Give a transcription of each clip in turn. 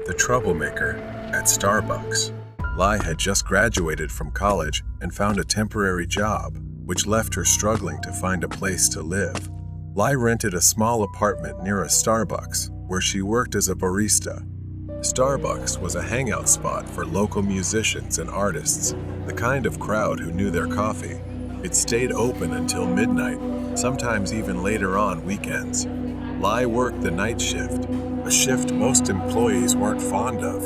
The troublemaker at Starbucks. Lai had just graduated from college and found a temporary job, which left her struggling to find a place to live. Lai rented a small apartment near a Starbucks, where she worked as a barista. Starbucks was a hangout spot for local musicians and artists, the kind of crowd who knew their coffee. It stayed open until midnight, sometimes even later on weekends. Lai worked the night shift, a shift most employees weren't fond of.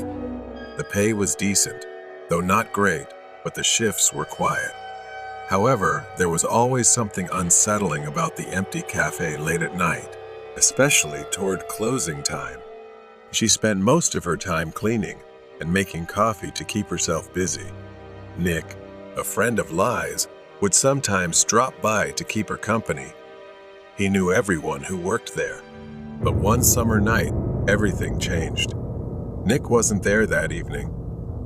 The pay was decent, though not great, but the shifts were quiet. However, there was always something unsettling about the empty cafe late at night, especially toward closing time. She spent most of her time cleaning and making coffee to keep herself busy. Nick, a friend of Lai's, would sometimes drop by to keep her company. He knew everyone who worked there. But one summer night, everything changed. Nick wasn't there that evening.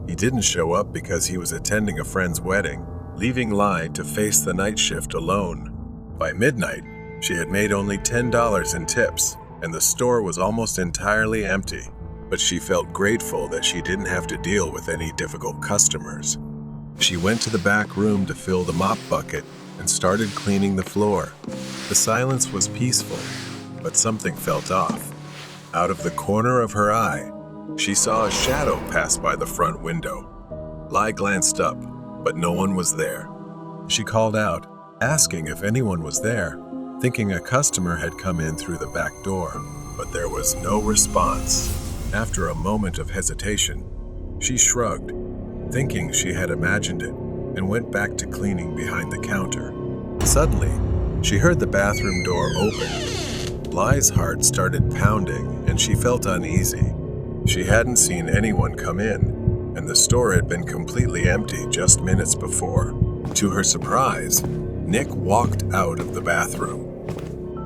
He didn't show up because he was attending a friend's wedding, leaving Lai to face the night shift alone. By midnight, she had made only $10 in tips, and the store was almost entirely empty. But she felt grateful that she didn't have to deal with any difficult customers. She went to the back room to fill the mop bucket and started cleaning the floor. The silence was peaceful, but something felt off. Out of the corner of her eye, she saw a shadow pass by the front window. Lai glanced up, but no one was there. She called out, asking if anyone was there, thinking a customer had come in through the back door, but there was no response. After a moment of hesitation, she shrugged, thinking she had imagined it, and went back to cleaning behind the counter. Suddenly, she heard the bathroom door open. Lai's heart started pounding, and she felt uneasy. She hadn't seen anyone come in, and the store had been completely empty just minutes before. To her surprise, Nick walked out of the bathroom.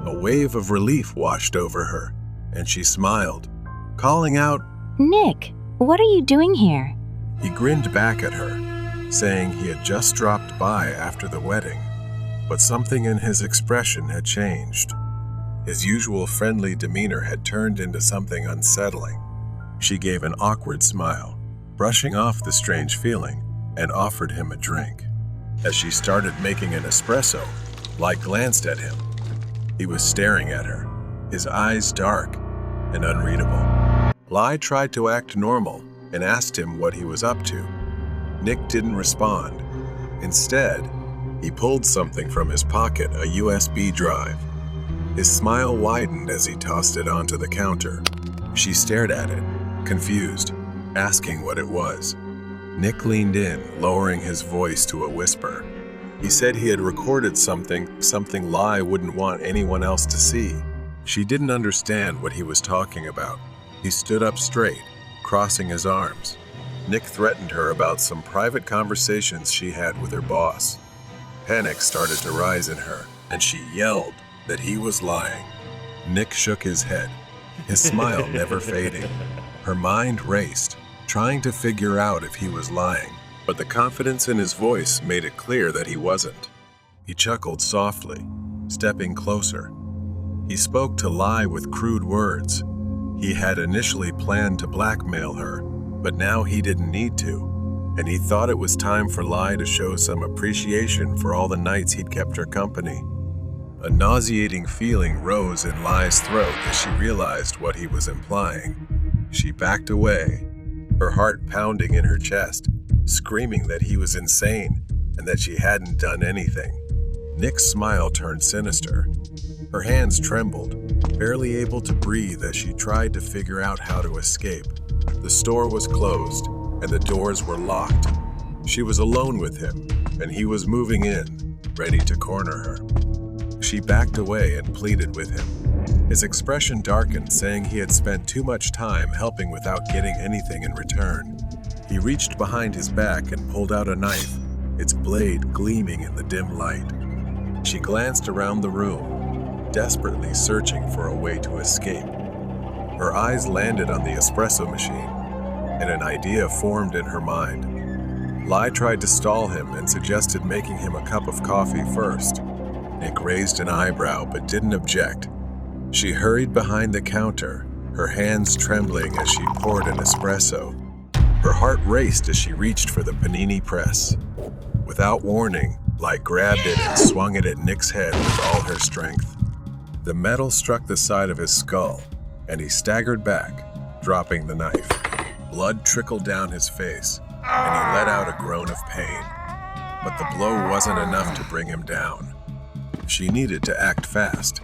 A wave of relief washed over her, and she smiled, calling out, "Nick, what are you doing here?" He grinned back at her, saying he had just dropped by after the wedding, but something in his expression had changed. His usual friendly demeanor had turned into something unsettling. She gave an awkward smile, brushing off the strange feeling, and offered him a drink. As she started making an espresso, Lai glanced at him. He was staring at her, his eyes dark and unreadable. Lai tried to act normal and asked him what he was up to. Nick didn't respond. Instead, he pulled something from his pocket, a USB drive. His smile widened as he tossed it onto the counter. She stared at it, confused, asking what it was. Nick leaned in, lowering his voice to a whisper. He said he had recorded something Lai wouldn't want anyone else to see. She didn't understand what he was talking about. He stood up straight, crossing his arms. Nick threatened her about some private conversations she had with her boss. Panic started to rise in her, and she yelled that he was lying. Nick shook his head, his smile never fading. Her mind raced, trying to figure out if he was lying, but the confidence in his voice made it clear that he wasn't. He chuckled softly, stepping closer. He spoke to Lai with crude words. He had initially planned to blackmail her, but now he didn't need to, and he thought it was time for Lai to show some appreciation for all the nights he'd kept her company. A nauseating feeling rose in Lai's throat as she realized what he was implying. She backed away, her heart pounding in her chest, screaming that he was insane and that she hadn't done anything. Nick's smile turned sinister. Her hands trembled, barely able to breathe as she tried to figure out how to escape. The store was closed, and the doors were locked. She was alone with him, and he was moving in, ready to corner her. She backed away and pleaded with him. His expression darkened, saying he had spent too much time helping without getting anything in return. He reached behind his back and pulled out a knife, its blade gleaming in the dim light. She glanced around the room, desperately searching for a way to escape. Her eyes landed on the espresso machine, and an idea formed in her mind. Lai tried to stall him and suggested making him a cup of coffee first. Nick raised an eyebrow but didn't object. She hurried behind the counter, her hands trembling as she poured an espresso. Her heart raced as she reached for the panini press. Without warning, Lai grabbed it and swung it at Nick's head with all her strength. The metal struck the side of his skull, and he staggered back, dropping the knife. Blood trickled down his face, and he let out a groan of pain. But the blow wasn't enough to bring him down. She needed to act fast.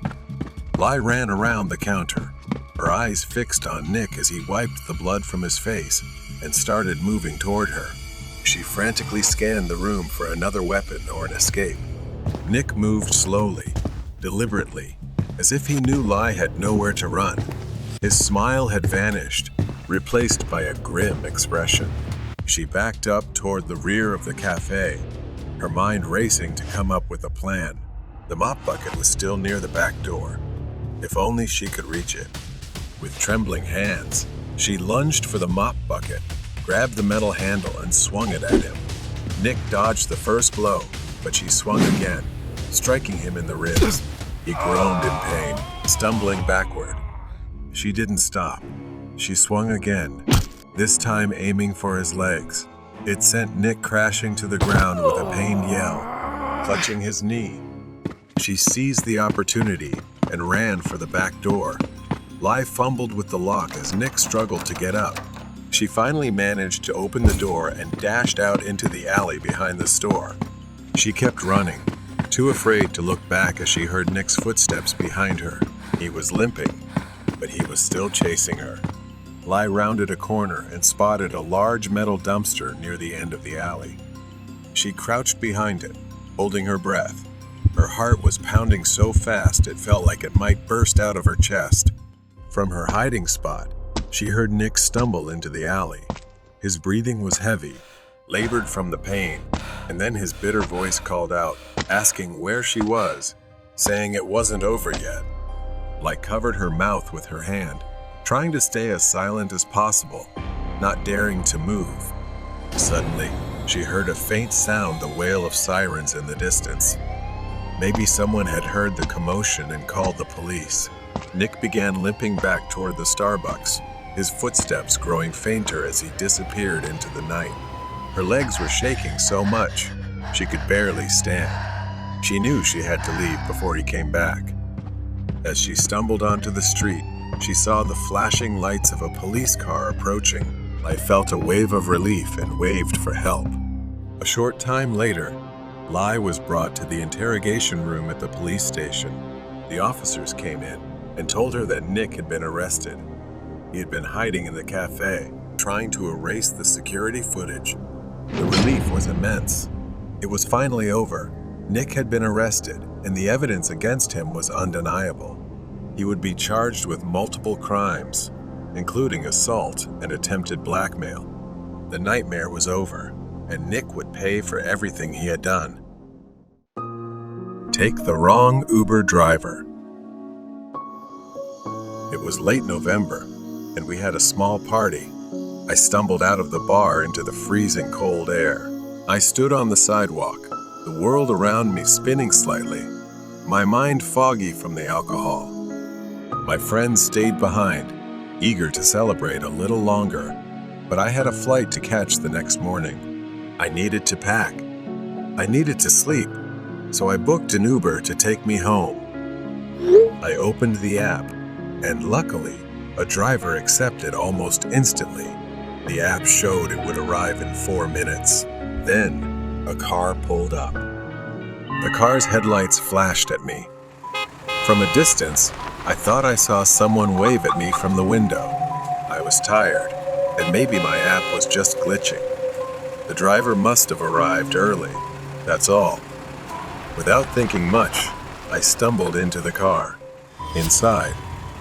Lai ran around the counter, her eyes fixed on Nick as he wiped the blood from his face and started moving toward her. She frantically scanned the room for another weapon or an escape. Nick moved slowly, deliberately, as if he knew Lai had nowhere to run. His smile had vanished, replaced by a grim expression. She backed up toward the rear of the cafe, her mind racing to come up with a plan. The mop bucket was still near the back door. If only she could reach it. With trembling hands, she lunged for the mop bucket, grabbed the metal handle and swung it at him. Nick dodged the first blow, but she swung again, striking him in the ribs. He groaned in pain, stumbling backward. She didn't stop. She swung again, this time aiming for his legs. It sent Nick crashing to the ground with a pained yell, clutching his knee. She seized the opportunity and ran for the back door. Lai fumbled with the lock as Nick struggled to get up. She finally managed to open the door and dashed out into the alley behind the store. She kept running, too afraid to look back as she heard Nick's footsteps behind her. He was limping, but he was still chasing her. Lai rounded a corner and spotted a large metal dumpster near the end of the alley. She crouched behind it, holding her breath. Her heart was pounding so fast it felt like it might burst out of her chest. From her hiding spot, she heard Nick stumble into the alley. His breathing was heavy, labored from the pain, and then his bitter voice called out, asking where she was, saying it wasn't over yet. Lai covered her mouth with her hand, trying to stay as silent as possible, not daring to move. Suddenly, she heard a faint sound, the wail of sirens in the distance. Maybe someone had heard the commotion and called the police. Nick began limping back toward the Starbucks, his footsteps growing fainter as he disappeared into the night. Her legs were shaking so much, she could barely stand. She knew she had to leave before he came back. As she stumbled onto the street, she saw the flashing lights of a police car approaching. Lai felt a wave of relief and waved for help. A short time later, Lai was brought to the interrogation room at the police station. The officers came in and told her that Nick had been arrested. He had been hiding in the cafe, trying to erase the security footage. The relief was immense. It was finally over. Nick had been arrested, and the evidence against him was undeniable. He would be charged with multiple crimes, including assault and attempted blackmail. The nightmare was over, and Nick would pay for everything he had done. Take the wrong Uber driver. It was late November, and we had a small party. I stumbled out of the bar into the freezing cold air. I stood on the sidewalk, the world around me spinning slightly, my mind foggy from the alcohol. My friends stayed behind, eager to celebrate a little longer, but I had a flight to catch the next morning. I needed to pack. I needed to sleep, so I booked an Uber to take me home. I opened the app, and luckily, a driver accepted almost instantly. The app showed it would arrive in 4 minutes. Then, a car pulled up. The car's headlights flashed at me. From a distance, I thought I saw someone wave at me from the window. I was tired, and maybe my app was just glitching. The driver must have arrived early, that's all. Without thinking much, I stumbled into the car. Inside,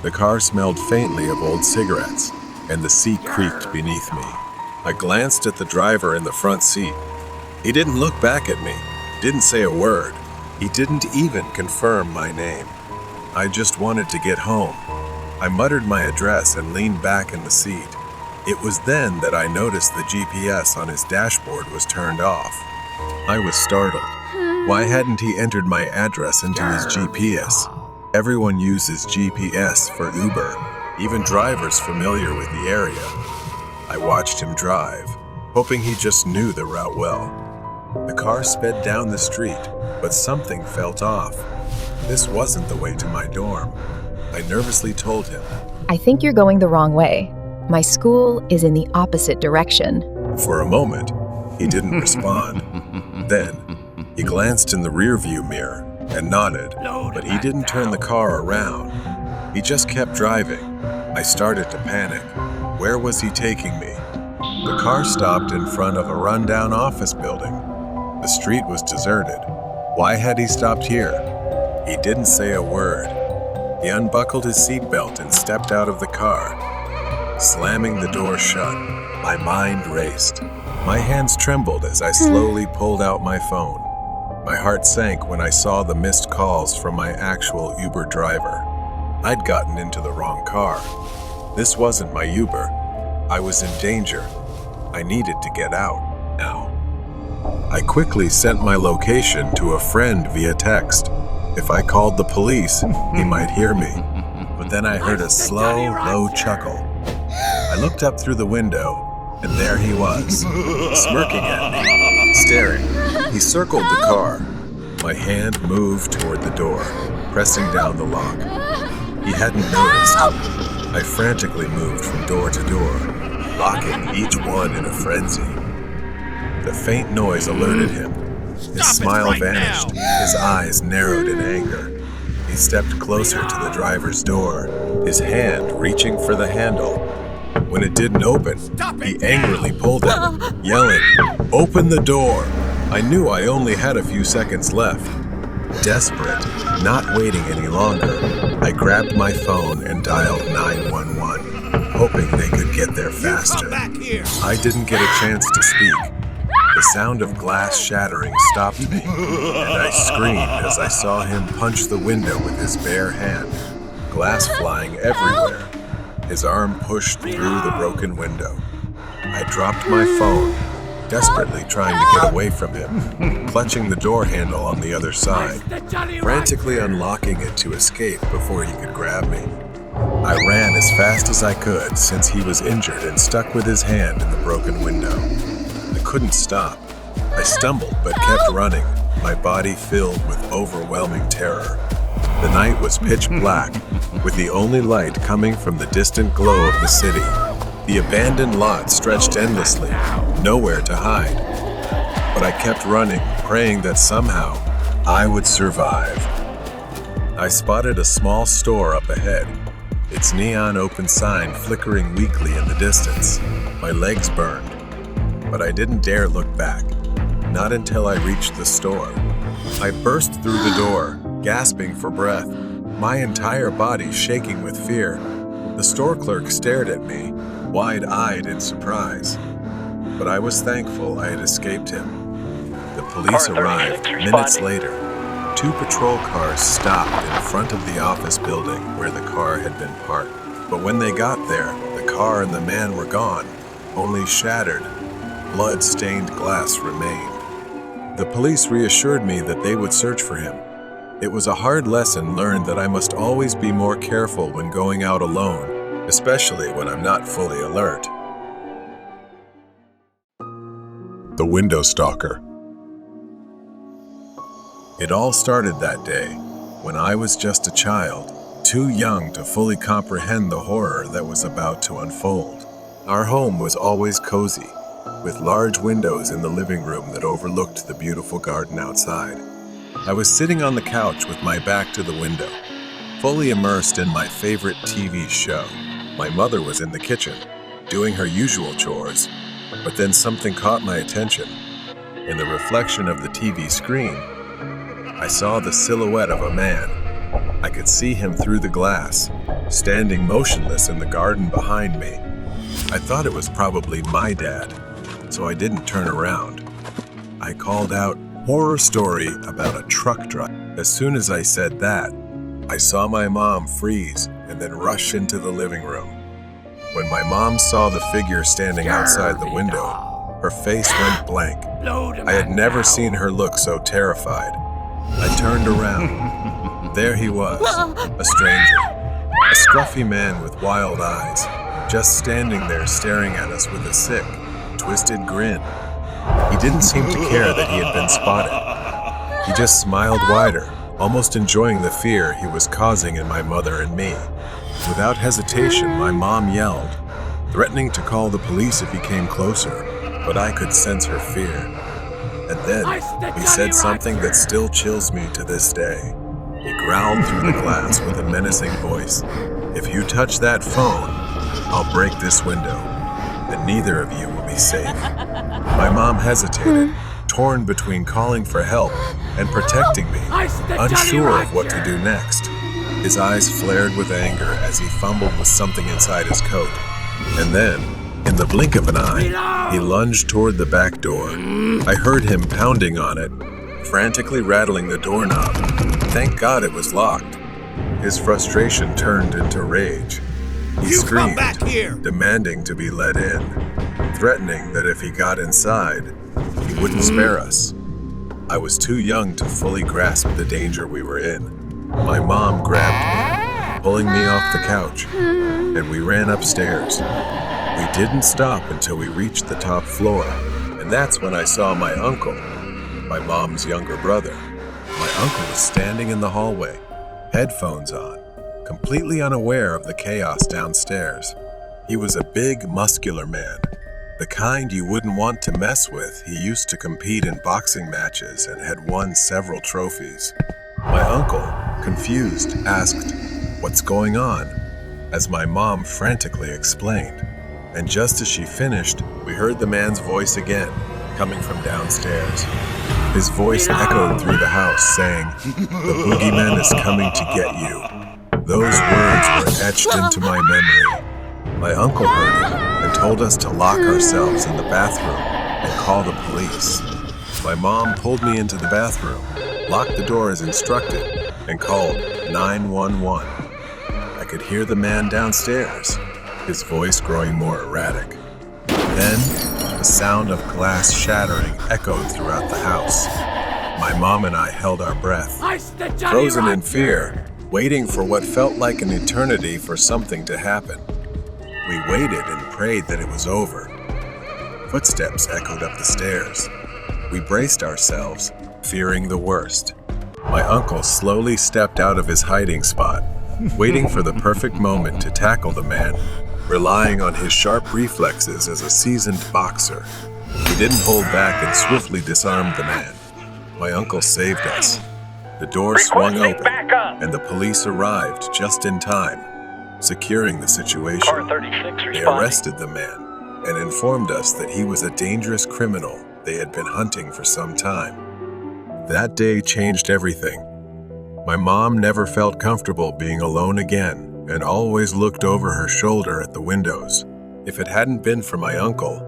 the car smelled faintly of old cigarettes, and the seat creaked beneath me. I glanced at the driver in the front seat. He didn't look back at me, didn't say a word. He didn't even confirm my name. I just wanted to get home. I muttered my address and leaned back in the seat. It was then that I noticed the GPS on his dashboard was turned off. I was startled. Why hadn't he entered my address into his GPS? Everyone uses GPS for Uber. even drivers familiar with the area. I watched him drive, hoping he just knew the route well. The car sped down the street, but something felt off. This wasn't the way to my dorm. I nervously told him. I think you're going the wrong way. My school is in the opposite direction. For a moment, he didn't respond. Then, he glanced in the rearview mirror and nodded, but he didn't turn the car around. He just kept driving. I started to panic. Where was he taking me? The car stopped in front of a rundown office building. The street was deserted. Why had he stopped here? He didn't say a word. He unbuckled his seatbelt and stepped out of the car. Slamming the door shut, my mind raced. My hands trembled as I slowly pulled out my phone. My heart sank when I saw the missed calls from my actual Uber driver. I'd gotten into the wrong car. This wasn't my Uber. I was in danger. I needed to get out now. I quickly sent my location to a friend via text. If I called the police, he might hear me. But then I heard a slow, low chuckle. I looked up through the window, and there he was, smirking at me, staring. He circled the car. My hand moved toward the door, pressing down the lock. He hadn't noticed. I frantically moved from door to door, locking each one in a frenzy. The faint noise alerted him. His smile vanished. His eyes narrowed in anger. He stepped closer to the driver's door, his hand reaching for the handle. When it didn't open, he angrily pulled at it, yelling, "Open the door!" I knew I only had a few seconds left. Desperate, not waiting any longer, I grabbed my phone and dialed 911, hoping they could get there faster. I didn't get a chance to speak. The sound of glass shattering stopped me, and I screamed as I saw him punch the window with his bare hand, glass flying everywhere. His arm pushed through the broken window. I dropped my phone, desperately trying to get away from him, clutching the door handle on the other side, frantically unlocking it to escape before he could grab me. I ran as fast as I could since he was injured and stuck with his hand in the broken window. I couldn't stop. I stumbled but kept running, my body filled with overwhelming terror. The night was pitch black, with the only light coming from the distant glow of the city. The abandoned lot stretched endlessly, nowhere to hide. But I kept running, praying that somehow I would survive. I spotted a small store up ahead, its neon open sign flickering weakly in the distance. My legs burned, but I didn't dare look back, not until I reached the store. I burst through the door, gasping for breath, my entire body shaking with fear. The store clerk stared at me, wide-eyed in surprise. But I was thankful I had escaped him. The police arrived minutes later. 2 patrol cars stopped in front of the office building where the car had been parked. But when they got there, the car and the man were gone. Only shattered, blood-stained glass remained. The police reassured me that they would search for him. It was a hard lesson learned that I must always be more careful when going out alone, especially when I'm not fully alert. The Window Stalker. It all started that day, when I was just a child, too young to fully comprehend the horror that was about to unfold. Our home was always cozy, with large windows in the living room that overlooked the beautiful garden outside. I was sitting on the couch with my back to the window, fully immersed in my favorite TV show. My mother was in the kitchen, doing her usual chores, but then something caught my attention. In the reflection of the TV screen, I saw the silhouette of a man. I could see him through the glass, standing motionless in the garden behind me. I thought it was probably my dad, so I didn't turn around. I called out, "Horror story about a truck driver." As soon as I said that, I saw my mom freeze and then rush into the living room. When my mom saw the figure standing outside the window, her face went blank. I had never seen her look so terrified. I turned around. There he was, a stranger, A scruffy man with wild eyes, just standing there staring at us with a sick, twisted grin. He didn't seem to care that he had been spotted. He just smiled wider, almost enjoying the fear he was causing in my mother and me. Without hesitation, my mom yelled, threatening to call the police if he came closer, but I could sense her fear. And then he said something that still chills me to this day. He growled through the glass with a menacing voice, "If you touch that phone, I'll break this window, and neither of you will be safe." My mom hesitated, torn between calling for help and protecting me, unsure of what to do next. His eyes flared with anger as he fumbled with something inside his coat. And then, in the blink of an eye, he lunged toward the back door. I heard him pounding on it, frantically rattling the doorknob. Thank God it was locked. His frustration turned into rage. He screamed, demanding to be let in, threatening that if he got inside, he wouldn't spare us. I was too young to fully grasp the danger we were in. My mom grabbed me, pulling me off the couch, and we ran upstairs. We didn't stop until we reached the top floor, and that's when I saw my uncle, my mom's younger brother. My uncle was standing in the hallway, headphones on, completely unaware of the chaos downstairs. He was a big, muscular man, the kind you wouldn't want to mess with. He used to compete in boxing matches and had won several trophies. My uncle, confused, asked, "What's going on?" as my mom frantically explained. And just as she finished, we heard the man's voice again, coming from downstairs. His voice echoed through the house, saying, "The boogeyman is coming to get you." Those words were etched into my memory. My uncle heard it and told us to lock ourselves in the bathroom and call the police. My mom pulled me into the bathroom, locked the door as instructed, and called 911. I could hear the man downstairs, his voice growing more erratic. Then, the sound of glass shattering echoed throughout the house. My mom and I held our breath, frozen in fear, waiting for what felt like an eternity for something to happen. We waited and prayed that it was over. Footsteps echoed up the stairs. We braced ourselves, fearing the worst. My uncle slowly stepped out of his hiding spot, waiting for the perfect moment to tackle the man, relying on his sharp reflexes as a seasoned boxer. He didn't hold back and swiftly disarmed the man. My uncle saved us. The door swung open, and the police arrived just in time, securing the situation. They arrested the man and informed us that he was a dangerous criminal they had been hunting for some time. That day changed everything. My mom never felt comfortable being alone again and always looked over her shoulder at the windows. If it hadn't been for my uncle,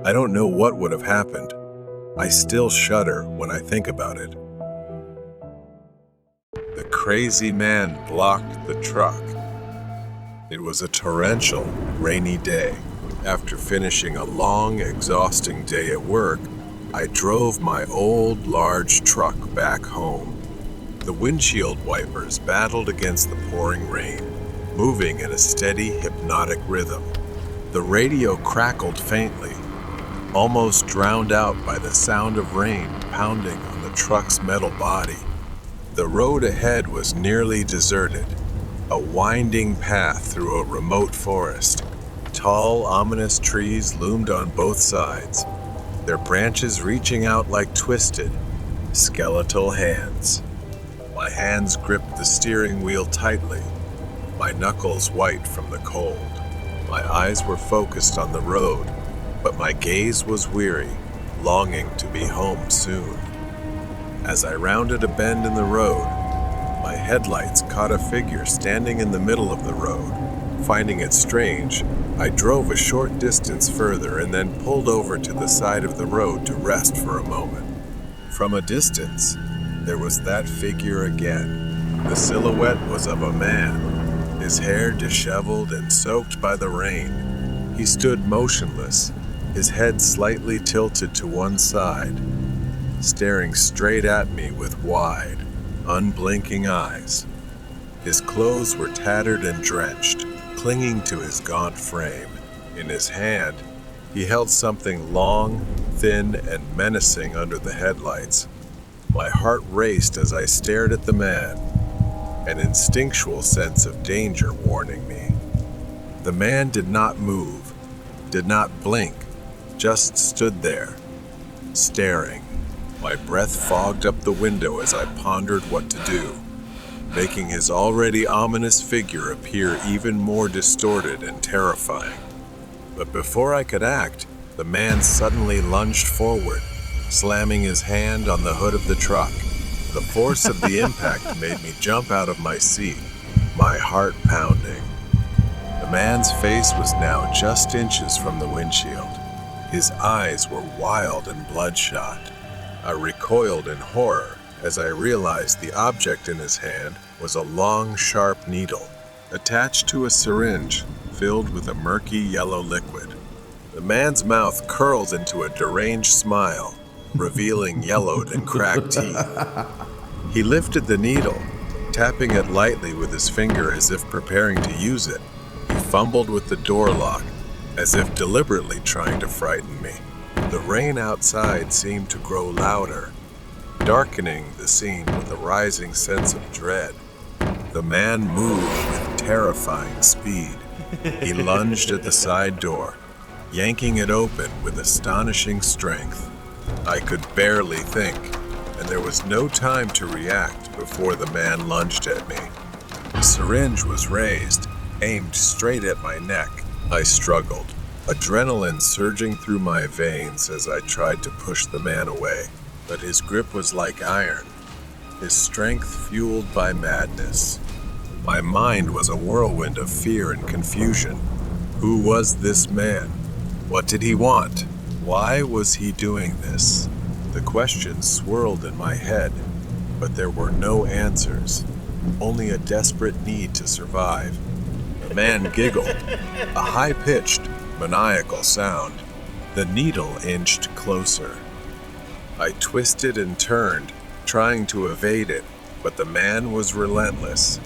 I don't know what would have happened. I still shudder when I think about it. The crazy man blocked the truck. It was a torrential, rainy day. After finishing a long, exhausting day at work, I drove my old, large truck back home. The windshield wipers battled against the pouring rain, moving in a steady, hypnotic rhythm. The radio crackled faintly, almost drowned out by the sound of rain pounding on the truck's metal body. The road ahead was nearly deserted, a winding path through a remote forest. Tall, ominous trees loomed on both sides, their branches reaching out like twisted, skeletal hands. My hands gripped the steering wheel tightly, my knuckles white from the cold. My eyes were focused on the road, but my gaze was weary, longing to be home soon. As I rounded a bend in the road, my headlights caught a figure standing in the middle of the road. Finding it strange, I drove a short distance further and then pulled over to the side of the road to rest for a moment. From a distance, there was that figure again. The silhouette was of a man, his hair disheveled and soaked by the rain. He stood motionless, his head slightly tilted to one side, staring straight at me with wide, unblinking eyes. His clothes were tattered and drenched, clinging to his gaunt frame. In his hand, he held something long, thin, and menacing under the headlights. My heart raced as I stared at the man, an instinctual sense of danger warning me. The man did not move, did not blink, just stood there, staring. My breath fogged up the window as I pondered what to do, making his already ominous figure appear even more distorted and terrifying. But before I could act, the man suddenly lunged forward, slamming his hand on the hood of the truck. The force of the impact made me jump out of my seat, my heart pounding. The man's face was now just inches from the windshield. His eyes were wild and bloodshot. I recoiled in horror as I realized the object in his hand was a long, sharp needle attached to a syringe filled with a murky yellow liquid. The man's mouth curled into a deranged smile, revealing yellowed and cracked teeth. He lifted the needle, tapping it lightly with his finger as if preparing to use it. He fumbled with the door lock, as if deliberately trying to frighten me. The rain outside seemed to grow louder, darkening the scene with a rising sense of dread. The man moved with terrifying speed. He lunged at the side door, yanking it open with astonishing strength. I could barely think, and there was no time to react before the man lunged at me. The syringe was raised, aimed straight at my neck. I struggled, adrenaline surging through my veins as I tried to push the man away. But his grip was like iron, his strength fueled by madness. My mind was a whirlwind of fear and confusion. Who was this man? What did he want? Why was he doing this? The questions swirled in my head, but there were no answers, only a desperate need to survive. The man giggled, a high-pitched, maniacal sound. The needle inched closer. I twisted and turned, trying to evade it, but the man was relentless.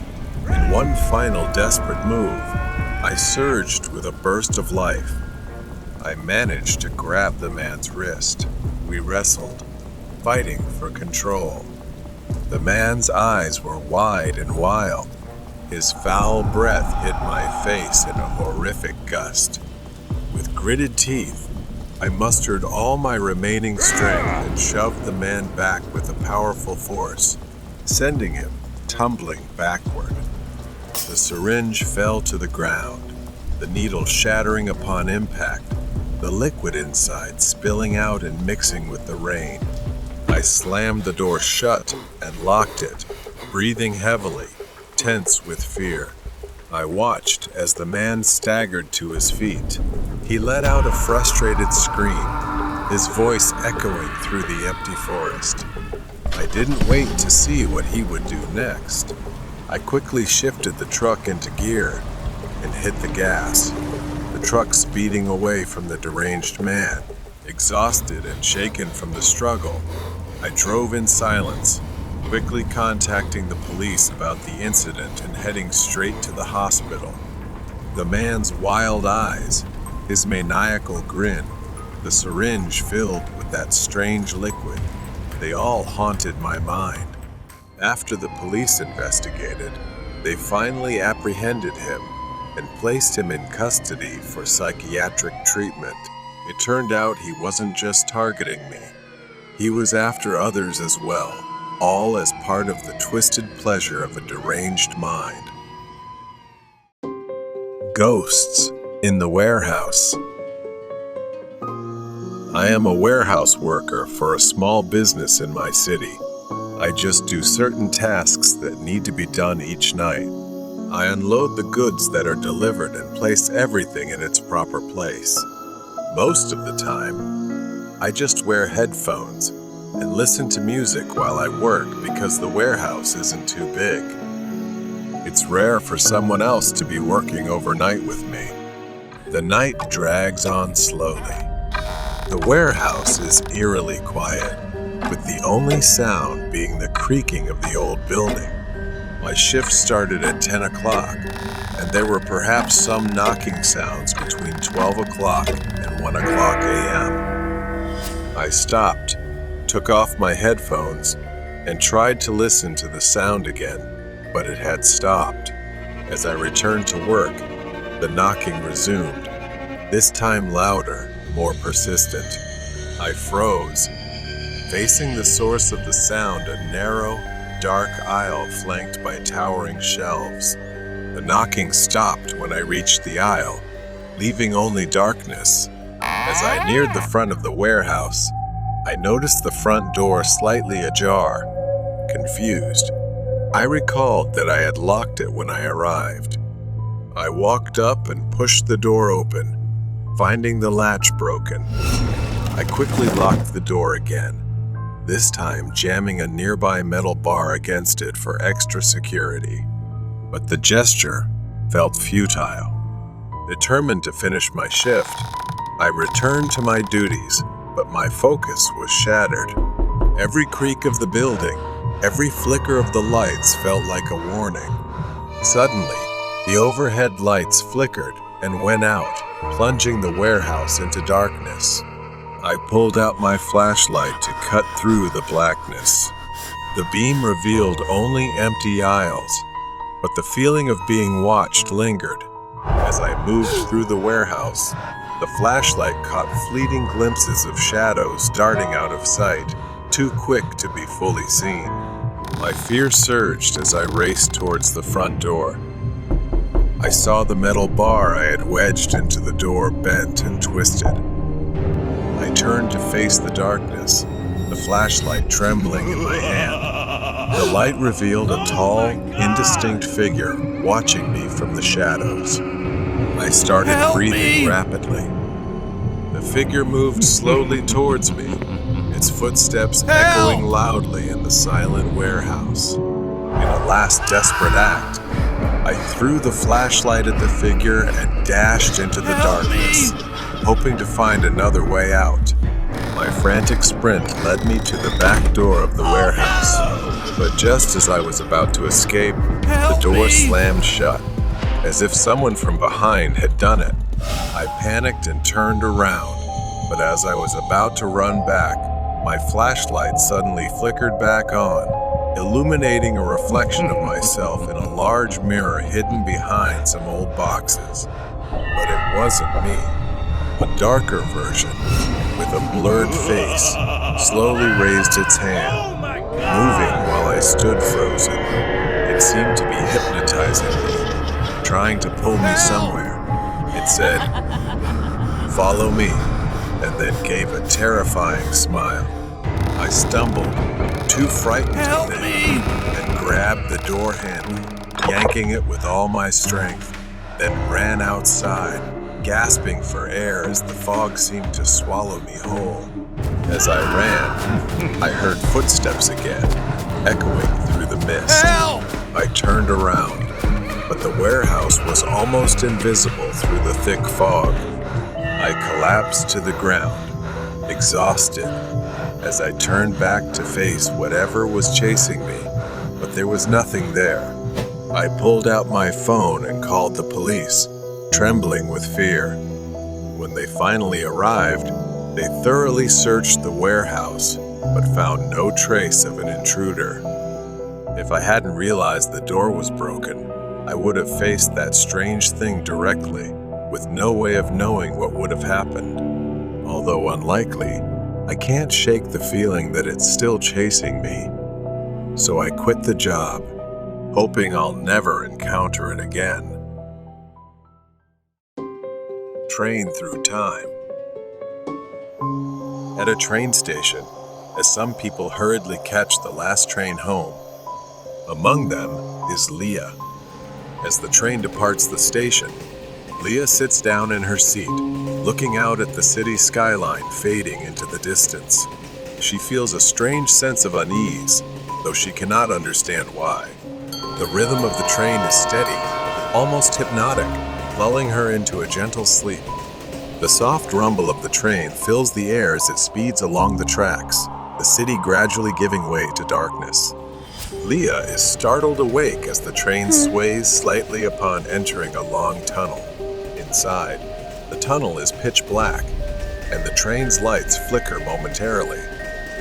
In one final desperate move, I surged with a burst of life. I managed to grab the man's wrist. We wrestled, fighting for control. The man's eyes were wide and wild. His foul breath hit my face in a horrific gust. With gritted teeth, I mustered all my remaining strength and shoved the man back with a powerful force, sending him tumbling backward. The syringe fell to the ground, the needle shattering upon impact, the liquid inside spilling out and mixing with the rain. I slammed the door shut and locked it, breathing heavily, tense with fear. I watched as the man staggered to his feet. He let out a frustrated scream, his voice echoing through the empty forest. I didn't wait to see what he would do next. I quickly shifted the truck into gear and hit the gas, the truck speeding away from the deranged man. Exhausted and shaken from the struggle, I drove in silence, quickly contacting the police about the incident and heading straight to the hospital. The man's wild eyes, his maniacal grin, the syringe filled with that strange liquid, they all haunted my mind. After the police investigated, they finally apprehended him and placed him in custody for psychiatric treatment. It turned out he wasn't just targeting me. He was after others as well, all as part of the twisted pleasure of a deranged mind. Ghosts in the warehouse. I am a warehouse worker for a small business in my city. I just do certain tasks that need to be done each night. I unload the goods that are delivered and place everything in its proper place. Most of the time, I just wear headphones and listen to music while I work because the warehouse isn't too big. It's rare for someone else to be working overnight with me. The night drags on slowly. The warehouse is eerily quiet, with the only sound being the creaking of the old building. My shift started at 10 o'clock, and there were perhaps some knocking sounds between 12 o'clock and 1 o'clock a.m. I stopped, took off my headphones, and tried to listen to the sound again, but it had stopped. As I returned to work, the knocking resumed, this time louder, more persistent. I froze, facing the source of the sound, a narrow, dark aisle flanked by towering shelves. The knocking stopped when I reached the aisle, leaving only darkness. As I neared the front of the warehouse, I noticed the front door slightly ajar. Confused, I recalled that I had locked it when I arrived. I walked up and pushed the door open, finding the latch broken. I quickly locked the door again, this time jamming a nearby metal bar against it for extra security. But the gesture felt futile. Determined to finish my shift, I returned to my duties, but my focus was shattered. Every creak of the building, every flicker of the lights felt like a warning. Suddenly, the overhead lights flickered and went out, plunging the warehouse into darkness. I pulled out my flashlight to cut through the blackness. The beam revealed only empty aisles, but the feeling of being watched lingered. As I moved through the warehouse, the flashlight caught fleeting glimpses of shadows darting out of sight, too quick to be fully seen. My fear surged as I raced towards the front door. I saw the metal bar I had wedged into the door bent and twisted. I turned to face the darkness, the flashlight trembling in my hand. The light revealed a tall, indistinct figure watching me from the shadows. I started breathing rapidly. The figure moved slowly towards me, its footsteps echoing loudly in the silent warehouse. In a last desperate act, I threw the flashlight at the figure and dashed into the darkness, hoping to find another way out. My frantic sprint led me to the back door of the warehouse, but just as I was about to escape, the door slammed shut, as if someone from behind had done it. I panicked and turned around, but as I was about to run back, my flashlight suddenly flickered back on, illuminating a reflection of myself in a large mirror hidden behind some old boxes. But it wasn't me. A darker version, with a blurred face, slowly raised its hand, moving while I stood frozen. It seemed to be hypnotizing me, trying to pull me somewhere. It said, "Follow me," and then gave a terrifying smile. I stumbled, too frightened to think, and grabbed the door handle, yanking it with all my strength, then ran outside, gasping for air as the fog seemed to swallow me whole. As I ran, I heard footsteps again, echoing through the mist. I turned around, but the warehouse was almost invisible through the thick fog. I collapsed to the ground, exhausted, as I turned back to face whatever was chasing me, but there was nothing there. I pulled out my phone and called the police, trembling with fear. When they finally arrived, they thoroughly searched the warehouse, but found no trace of an intruder. If I hadn't realized the door was broken, I would have faced that strange thing directly, with no way of knowing what would have happened. Although unlikely, I can't shake the feeling that it's still chasing me. So I quit the job, hoping I'll never encounter it again. Train through time. At a train station, as some people hurriedly catch the last train home, among them is Leah. As the train departs the station, Leah sits down in her seat, looking out at the city skyline fading into the distance. She feels a strange sense of unease, though she cannot understand why. The rhythm of the train is steady, almost hypnotic, lulling her into a gentle sleep. The soft rumble of the train fills the air as it speeds along the tracks, the city gradually giving way to darkness. Leah is startled awake as the train sways slightly upon entering a long tunnel. Inside, the tunnel is pitch black, and the train's lights flicker momentarily.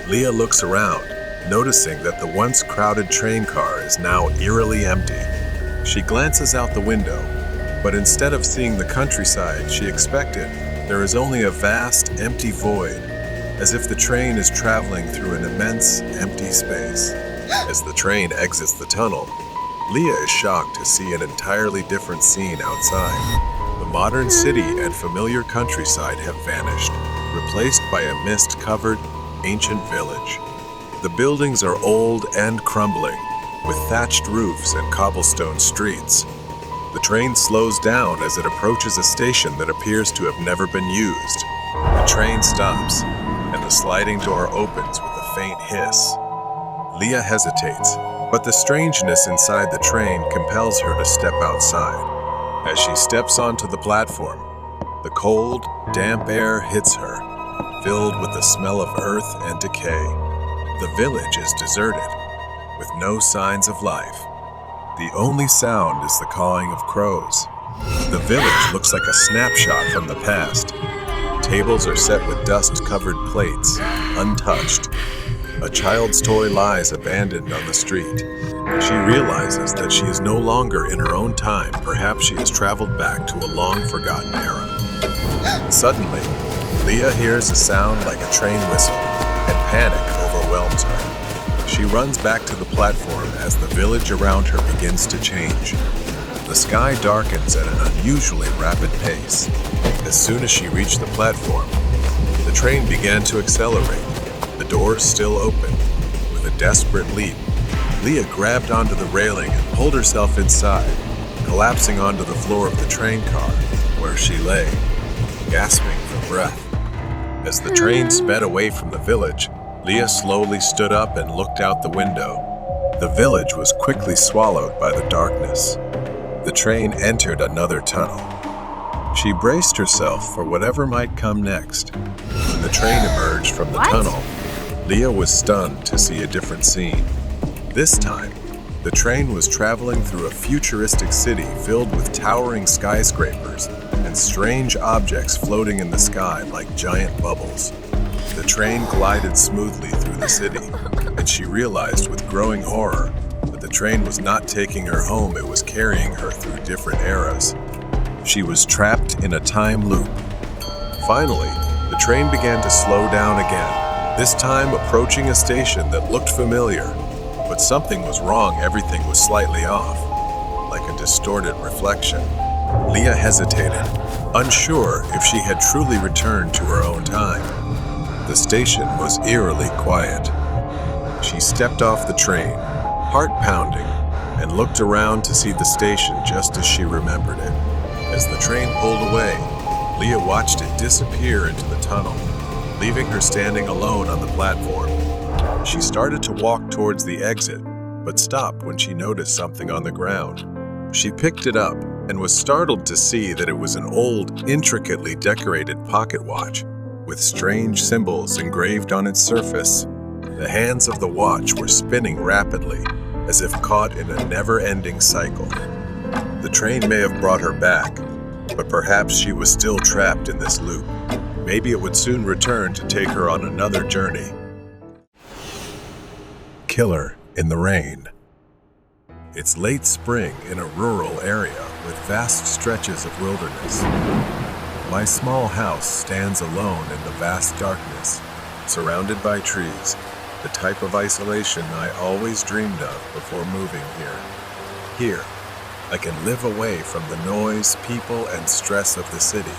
Leah looks around, noticing that the once crowded train car is now eerily empty. She glances out the window, but instead of seeing the countryside she expected, there is only a vast, empty void, as if the train is traveling through an immense, empty space. As the train exits the tunnel, Leah is shocked to see an entirely different scene outside. The modern city and familiar countryside have vanished, replaced by a mist-covered, ancient village. The buildings are old and crumbling, with thatched roofs and cobblestone streets. The train slows down as it approaches a station that appears to have never been used. The train stops, and the sliding door opens with a faint hiss. Leah hesitates, but the strangeness inside the train compels her to step outside. As she steps onto the platform, the cold, damp air hits her, filled with the smell of earth and decay. The village is deserted, with no signs of life. The only sound is the cawing of crows. The village looks like a snapshot from the past. Tables are set with dust-covered plates, untouched. A child's toy lies abandoned on the street. She realizes that she is no longer in her own time. Perhaps she has traveled back to a long-forgotten era. Suddenly, Leah hears a sound like a train whistle, and panic overwhelms her. She runs back to the platform as the village around her begins to change. The sky darkens at an unusually rapid pace. As soon as she reached the platform, the train began to accelerate, the doors still open. With a desperate leap, Leah grabbed onto the railing and pulled herself inside, collapsing onto the floor of the train car, where she lay, gasping for breath. As the train sped away from the village, Leah slowly stood up and looked out the window. The village was quickly swallowed by the darkness. The train entered another tunnel. She braced herself for whatever might come next. When the train emerged from the tunnel, Leah was stunned to see a different scene. This time, the train was traveling through a futuristic city filled with towering skyscrapers and strange objects floating in the sky like giant bubbles. The train glided smoothly through the city, and she realized with growing horror that the train was not taking her home, it was carrying her through different eras. She was trapped in a time loop. Finally, the train began to slow down again, this time approaching a station that looked familiar. But something was wrong, everything was slightly off, like a distorted reflection. Leah hesitated, unsure if she had truly returned to her own time. The station was eerily quiet. She stepped off the train, heart pounding, and looked around to see the station just as she remembered it. As the train pulled away, Leah watched it disappear into the tunnel, leaving her standing alone on the platform. She started to walk towards the exit, but stopped when she noticed something on the ground. She picked it up and was startled to see that it was an old, intricately decorated pocket watch with strange symbols engraved on its surface. The hands of the watch were spinning rapidly, as if caught in a never-ending cycle. The train may have brought her back, but perhaps she was still trapped in this loop. Maybe it would soon return to take her on another journey. Killer in the Rain. It's late spring in a rural area with vast stretches of wilderness. My small house stands alone in the vast darkness, surrounded by trees, the type of isolation I always dreamed of before moving here. Here, I can live away from the noise, people, and stress of the city.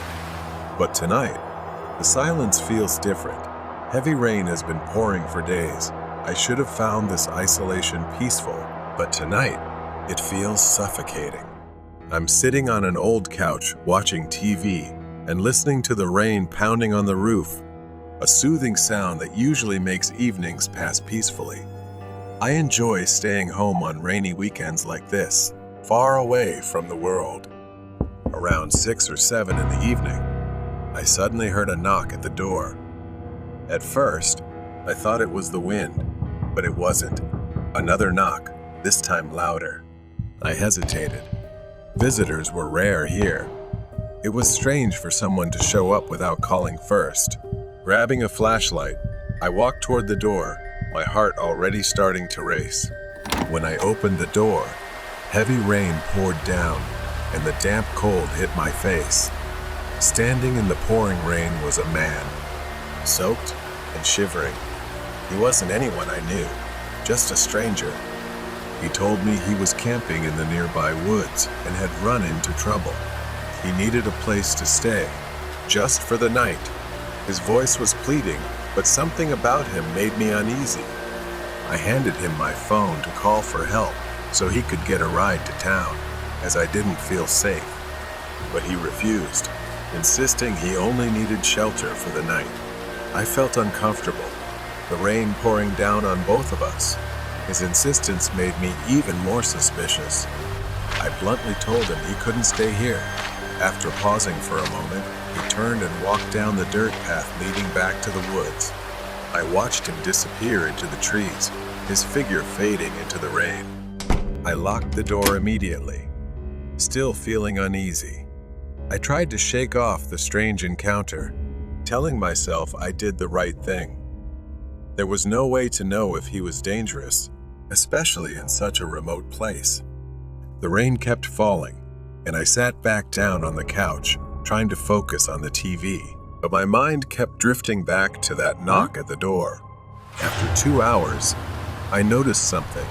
But tonight, the silence feels different. Heavy rain has been pouring for days. I should have found this isolation peaceful, but tonight, it feels suffocating. I'm sitting on an old couch watching TV and listening to the rain pounding on the roof, a soothing sound that usually makes evenings pass peacefully. I enjoy staying home on rainy weekends like this, far away from the world. Around 6 or 7 in the evening, I suddenly heard a knock at the door. At first, I thought it was the wind, but it wasn't. Another knock, this time louder. I hesitated. Visitors were rare here. It was strange for someone to show up without calling first. Grabbing a flashlight, I walked toward the door, my heart already starting to race. When I opened the door, heavy rain poured down, and the damp cold hit my face. Standing in the pouring rain was a man, soaked and shivering. He wasn't anyone I knew, just a stranger. He told me he was camping in the nearby woods and had run into trouble. He needed a place to stay, just for the night. His voice was pleading, but something about him made me uneasy. I handed him my phone to call for help so he could get a ride to town, as I didn't feel safe. But he refused, insisting he only needed shelter for the night. I felt uncomfortable, the rain pouring down on both of us. His insistence made me even more suspicious. I bluntly told him he couldn't stay here. After pausing for a moment, he turned and walked down the dirt path leading back to the woods. I watched him disappear into the trees, his figure fading into the rain. I locked the door immediately, still feeling uneasy. I tried to shake off the strange encounter, telling myself I did the right thing. There was no way to know if he was dangerous, especially in such a remote place. The rain kept falling, and I sat back down on the couch, trying to focus on the TV, but my mind kept drifting back to that knock at the door. After 2 hours, I noticed something,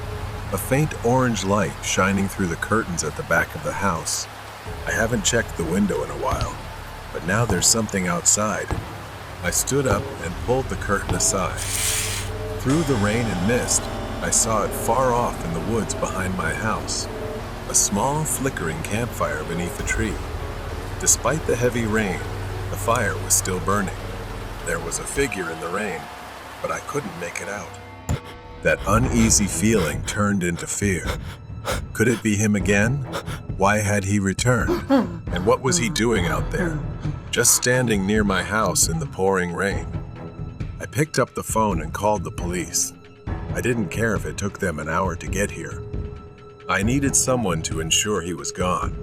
a faint orange light shining through the curtains at the back of the house. I haven't checked the window in a while, but now there's something outside. I stood up and pulled the curtain aside. Through the rain and mist, I saw it far off in the woods behind my house, a small flickering campfire beneath a tree. Despite the heavy rain, the fire was still burning. There was a figure in the rain, but I couldn't make it out. That uneasy feeling turned into fear. Could it be him again? Why had he returned? And what was he doing out there, just standing near my house in the pouring rain? I picked up the phone and called the police. I didn't care if it took them an hour to get here. I needed someone to ensure he was gone.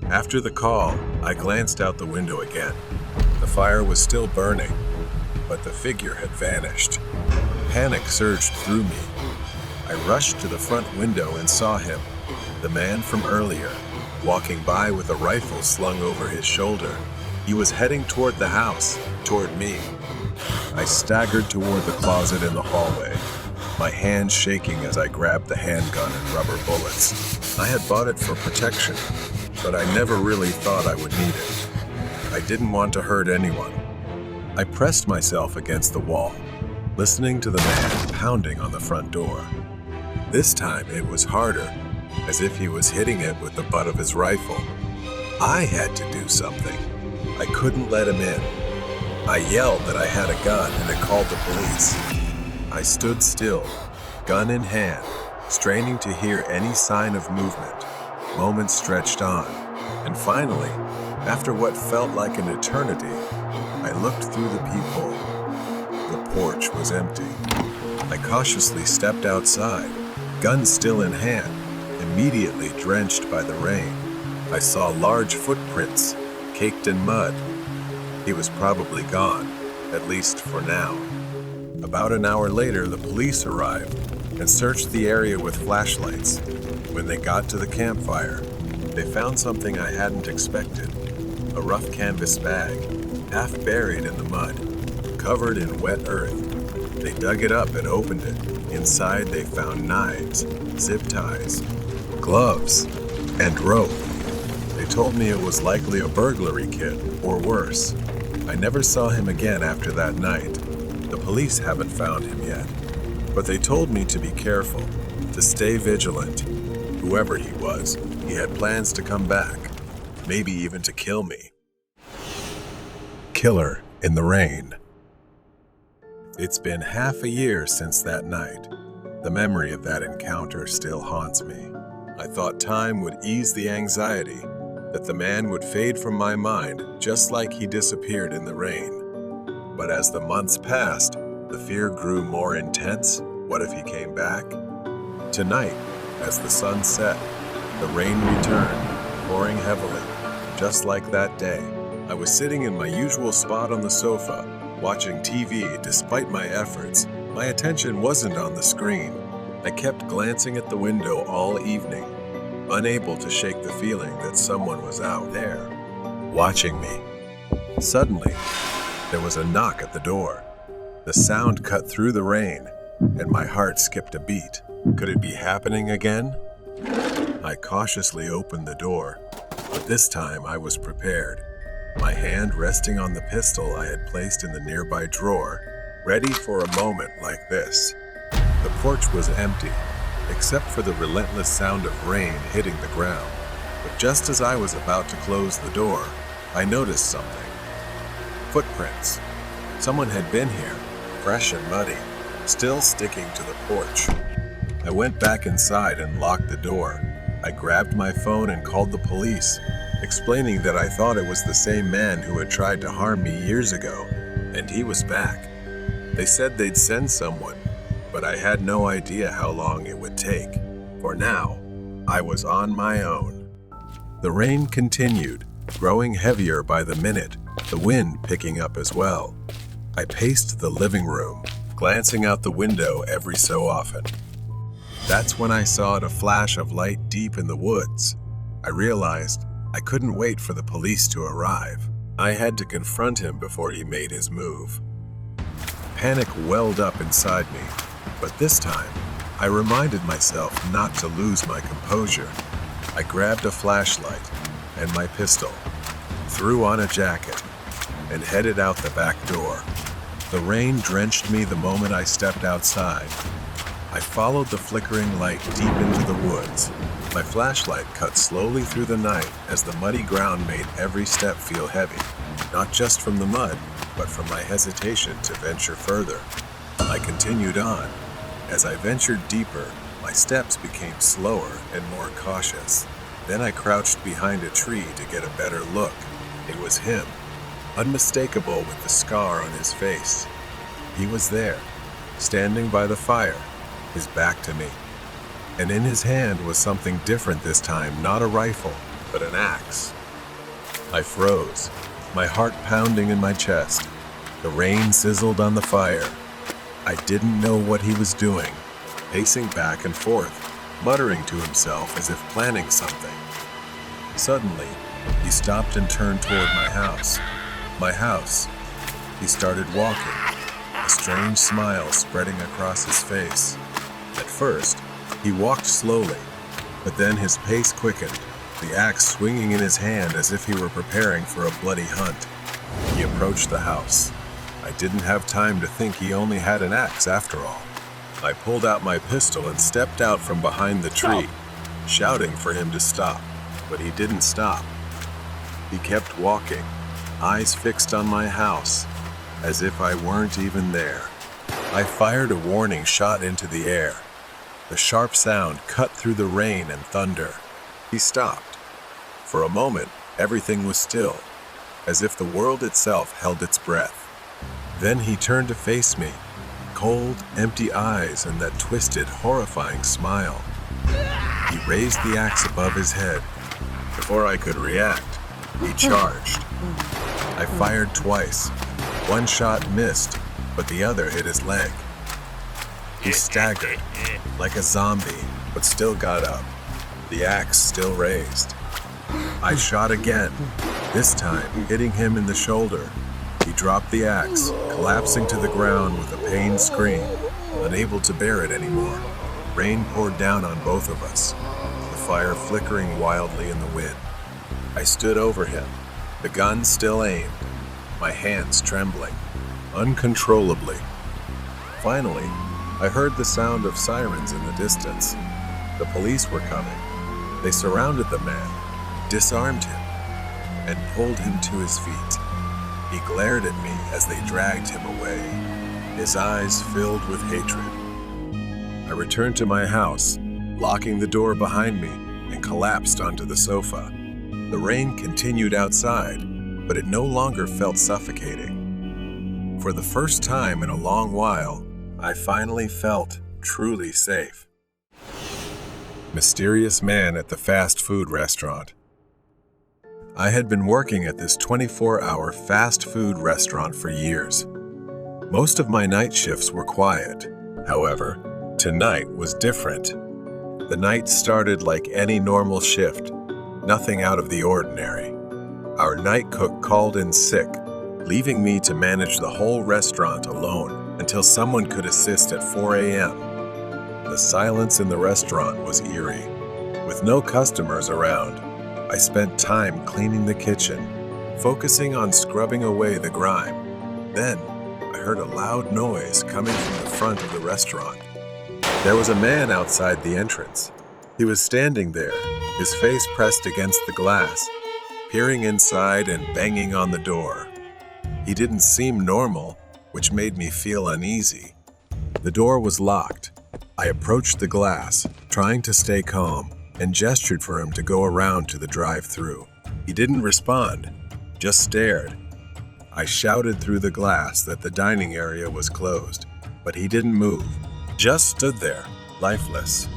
After the call, I glanced out the window again. The fire was still burning, but the figure had vanished. Panic surged through me. I rushed to the front window and saw him, the man from earlier, walking by with a rifle slung over his shoulder. He was heading toward the house, toward me. I staggered toward the closet in the hallway, my hands shaking as I grabbed the handgun and rubber bullets. I had bought it for protection, but I never really thought I would need it. I didn't want to hurt anyone. I pressed myself against the wall, listening to the man pounding on the front door. This time it was harder, as if he was hitting it with the butt of his rifle. I had to do something. I couldn't let him in. I yelled that I had a gun and it called the police. I stood still, gun in hand, straining to hear any sign of movement. Moments stretched on, and finally, after what felt like an eternity, I looked through the peephole. The porch was empty. I cautiously stepped outside, gun still in hand, immediately drenched by the rain. I saw large footprints, caked in mud. He was probably gone, at least for now. About an hour later, the police arrived and searched the area with flashlights. When they got to the campfire, they found something I hadn't expected. A rough canvas bag, half buried in the mud, covered in wet earth. They dug it up and opened it. Inside, they found knives, zip ties, gloves, and rope. They told me it was likely a burglary kit, or worse. I never saw him again after that night. The police haven't found him yet, but they told me to be careful, to stay vigilant. Whoever he was, he had plans to come back, maybe even to kill me. Killer in the rain. It's been half a year since that night. The memory of that encounter still haunts me. I thought time would ease the anxiety, that the man would fade from my mind just like he disappeared in the rain. But as the months passed, the fear grew more intense. What if he came back? Tonight, as the sun set, the rain returned, pouring heavily, just like that day. I was sitting in my usual spot on the sofa, watching TV despite my efforts. My attention wasn't on the screen. I kept glancing at the window all evening, unable to shake the feeling that someone was out there, watching me. Suddenly, there was a knock at the door. The sound cut through the rain, and my heart skipped a beat. Could it be happening again? I cautiously opened the door, but this time I was prepared, my hand resting on the pistol I had placed in the nearby drawer, ready for a moment like this. The porch was empty, except for the relentless sound of rain hitting the ground. But just as I was about to close the door, I noticed something. Footprints. Someone had been here, fresh and muddy, still sticking to the porch. I went back inside and locked the door. I grabbed my phone and called the police, explaining that I thought it was the same man who had tried to harm me years ago, and he was back. They said they'd send someone, but I had no idea how long it would take. For now, I was on my own. The rain continued, growing heavier by the minute, the wind picking up as well. I paced the living room, glancing out the window every so often. That's when I saw a flash of light deep in the woods. I realized I couldn't wait for the police to arrive. I had to confront him before he made his move. Panic welled up inside me, but this time, I reminded myself not to lose my composure. I grabbed a flashlight and my pistol, threw on a jacket, and headed out the back door. The rain drenched me the moment I stepped outside. I followed the flickering light deep into the woods. My flashlight cut slowly through the night as the muddy ground made every step feel heavy, not just from the mud, but from my hesitation to venture further. I continued on. As I ventured deeper, my steps became slower and more cautious. Then I crouched behind a tree to get a better look. It was him, unmistakable with the scar on his face. He was there, standing by the fire, his back to me. And in his hand was something different this time, not a rifle, but an axe. I froze, my heart pounding in my chest. The rain sizzled on the fire. I didn't know what he was doing, pacing back and forth, muttering to himself as if planning something. Suddenly, he stopped and turned toward my house. My house. He started walking, a strange smile spreading across his face. At first, he walked slowly, but then his pace quickened, the axe swinging in his hand as if he were preparing for a bloody hunt. He approached the house. I didn't have time to think he only had an axe after all. I pulled out my pistol and stepped out from behind the tree, shouting for him to stop, but he didn't stop. He kept walking, eyes fixed on my house, as if I weren't even there. I fired a warning shot into the air. The sharp sound cut through the rain and thunder. He stopped. For a moment, everything was still, as if the world itself held its breath. Then he turned to face me, cold, empty eyes and that twisted, horrifying smile. He raised the axe above his head. Before I could react, he charged. I fired twice. One shot missed, but the other hit his leg. He staggered, like a zombie, but still got up, the axe still raised. I shot again, this time hitting him in the shoulder. He dropped the axe, collapsing to the ground with a pained scream, unable to bear it anymore. Rain poured down on both of us, the fire flickering wildly in the wind. I stood over him, the gun still aimed, my hands trembling, uncontrollably. Finally, I heard the sound of sirens in the distance. The police were coming. They surrounded the man, disarmed him, and pulled him to his feet. He glared at me as they dragged him away, his eyes filled with hatred. I returned to my house, locking the door behind me, and collapsed onto the sofa. The rain continued outside, but it no longer felt suffocating. For the first time in a long while, I finally felt truly safe. Mysterious man at the fast food restaurant. I had been working at this 24-hour fast food restaurant for years. Most of my night shifts were quiet. However, tonight was different. The night started like any normal shift, nothing out of the ordinary. Our night cook called in sick, leaving me to manage the whole restaurant alone until someone could assist at 4 a.m. The silence in the restaurant was eerie. With no customers around, I spent time cleaning the kitchen, focusing on scrubbing away the grime. Then, I heard a loud noise coming from the front of the restaurant. There was a man outside the entrance. He was standing there, his face pressed against the glass, peering inside and banging on the door. He didn't seem normal, which made me feel uneasy. The door was locked. I approached the glass, trying to stay calm, and gestured for him to go around to the drive-thru. He didn't respond, just stared. I shouted through the glass that the dining area was closed, but he didn't move, just stood there, lifeless.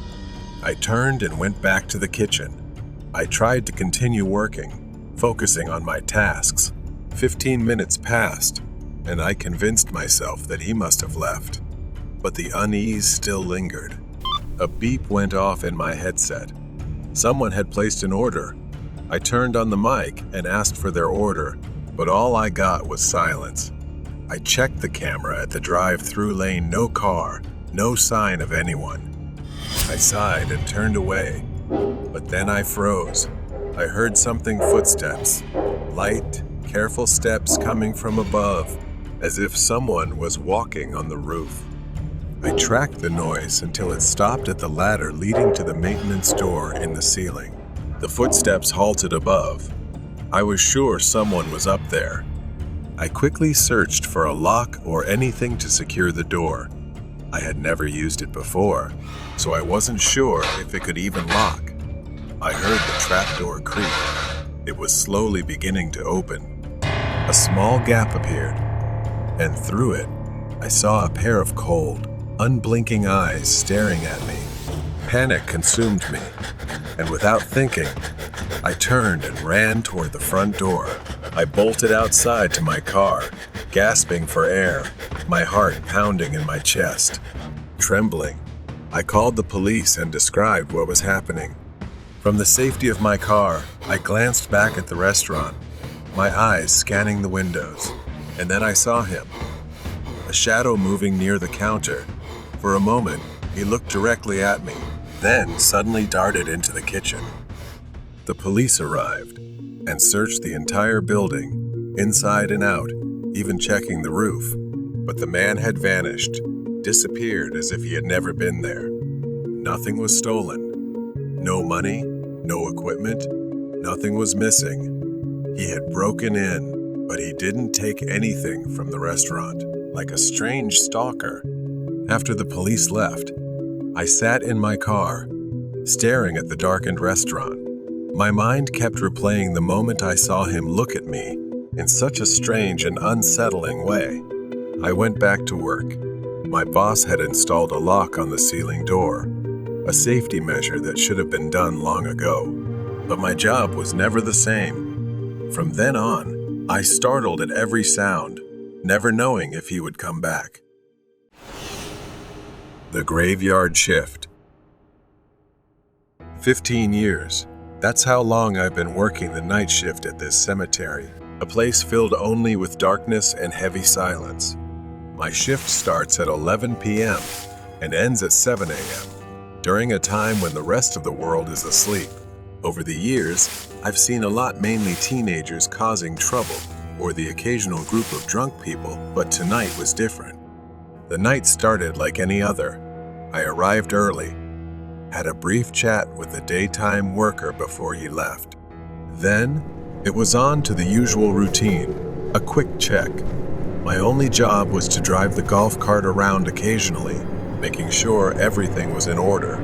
I turned and went back to the kitchen. I tried to continue working, focusing on my tasks. 15 minutes passed, and I convinced myself that he must have left. But the unease still lingered. A beep went off in my headset. Someone had placed an order. I turned on the mic and asked for their order, but all I got was silence. I checked the camera at the drive-thru lane, no car, no sign of anyone. I sighed and turned away, but then I froze. I heard something footsteps, light, careful steps coming from above, as if someone was walking on the roof. I tracked the noise until it stopped at the ladder leading to the maintenance door in the ceiling. The footsteps halted above. I was sure someone was up there. I quickly searched for a lock or anything to secure the door. I had never used it before, so I wasn't sure if it could even lock. I heard the trapdoor creak. It was slowly beginning to open. A small gap appeared, and through it, I saw a pair of cold, unblinking eyes staring at me. Panic consumed me, and without thinking, I turned and ran toward the front door. I bolted outside to my car, gasping for air, my heart pounding in my chest. Trembling, I called the police and described what was happening. From the safety of my car, I glanced back at the restaurant, my eyes scanning the windows, and then I saw him. A shadow moving near the counter. For a moment, he looked directly at me, then suddenly darted into the kitchen. The police arrived and searched the entire building, inside and out, even checking the roof. But the man had vanished, disappeared as if he had never been there. Nothing was stolen. No money, no equipment, nothing was missing. He had broken in, but he didn't take anything from the restaurant, like a strange stalker. After the police left, I sat in my car, staring at the darkened restaurant. My mind kept replaying the moment I saw him look at me in such a strange and unsettling way. I went back to work. My boss had installed a lock on the ceiling door, a safety measure that should have been done long ago. But my job was never the same. From then on, I startled at every sound, never knowing if he would come back. The graveyard shift. 15 years. That's how long I've been working the night shift at this cemetery, a place filled only with darkness and heavy silence. My shift starts at 11 p.m. and ends at 7 a.m., during a time when the rest of the world is asleep. Over the years, I've seen a lot, mainly teenagers causing trouble, or the occasional group of drunk people, but tonight was different. The night started like any other. I arrived early, had a brief chat with a daytime worker before he left. Then, it was on to the usual routine, a quick check. My only job was to drive the golf cart around occasionally, making sure everything was in order.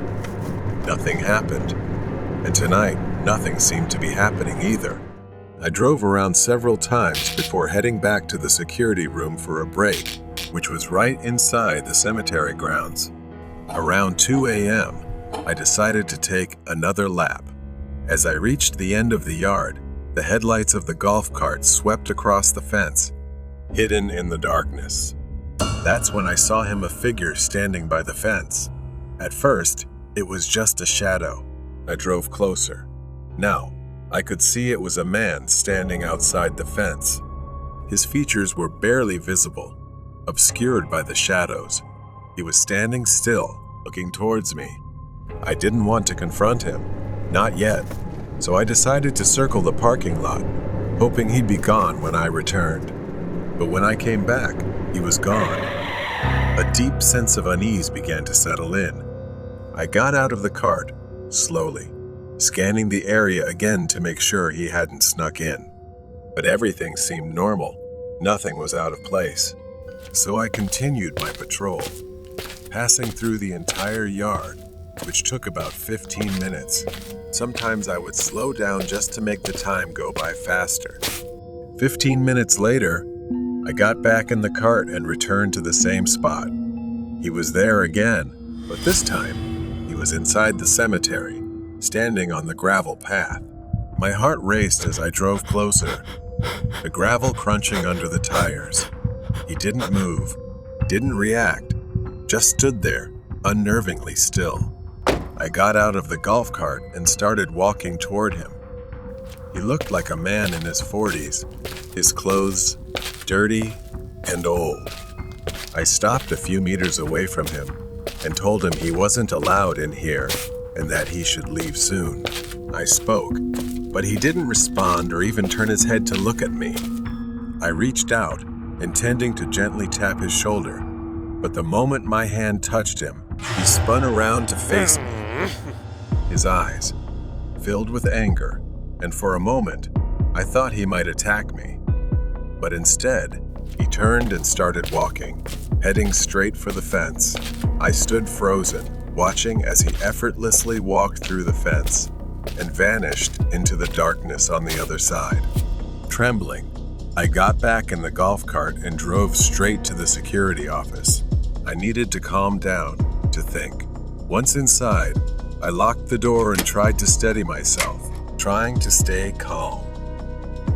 Nothing happened, and tonight, nothing seemed to be happening either. I drove around several times before heading back to the security room for a break, which was right inside the cemetery grounds. Around 2 a.m., I decided to take another lap. As I reached the end of the yard, the headlights of the golf cart swept across the fence, hidden in the darkness. That's when I saw him, a figure standing by the fence. At first, it was just a shadow. I drove closer. Now, I could see it was a man standing outside the fence. His features were barely visible, obscured by the shadows. He was standing still, looking towards me. I didn't want to confront him, not yet, so I decided to circle the parking lot, hoping he'd be gone when I returned. But when I came back, he was gone. A deep sense of unease began to settle in. I got out of the cart, slowly, scanning the area again to make sure he hadn't snuck in. But everything seemed normal. Nothing was out of place. So I continued my patrol, passing through the entire yard, which took about 15 minutes. Sometimes I would slow down just to make the time go by faster. 15 minutes later, I got back in the cart and returned to the same spot. He was there again, but this time, he was inside the cemetery, standing on the gravel path. My heart raced as I drove closer, the gravel crunching under the tires. He didn't move, didn't react, just stood there, unnervingly still. I got out of the golf cart and started walking toward him. He looked like a man in his 40s, his clothes dirty and old. I stopped a few meters away from him and told him he wasn't allowed in here and that he should leave soon. I spoke, but he didn't respond or even turn his head to look at me. I reached out, intending to gently tap his shoulder, but the moment my hand touched him, he spun around to face me. His eyes filled with anger, and for a moment, I thought he might attack me. But instead, he turned and started walking, heading straight for the fence. I stood frozen, watching as he effortlessly walked through the fence and vanished into the darkness on the other side. Trembling, I got back in the golf cart and drove straight to the security office. I needed to calm down, to think. Once inside, I locked the door and tried to steady myself, trying to stay calm.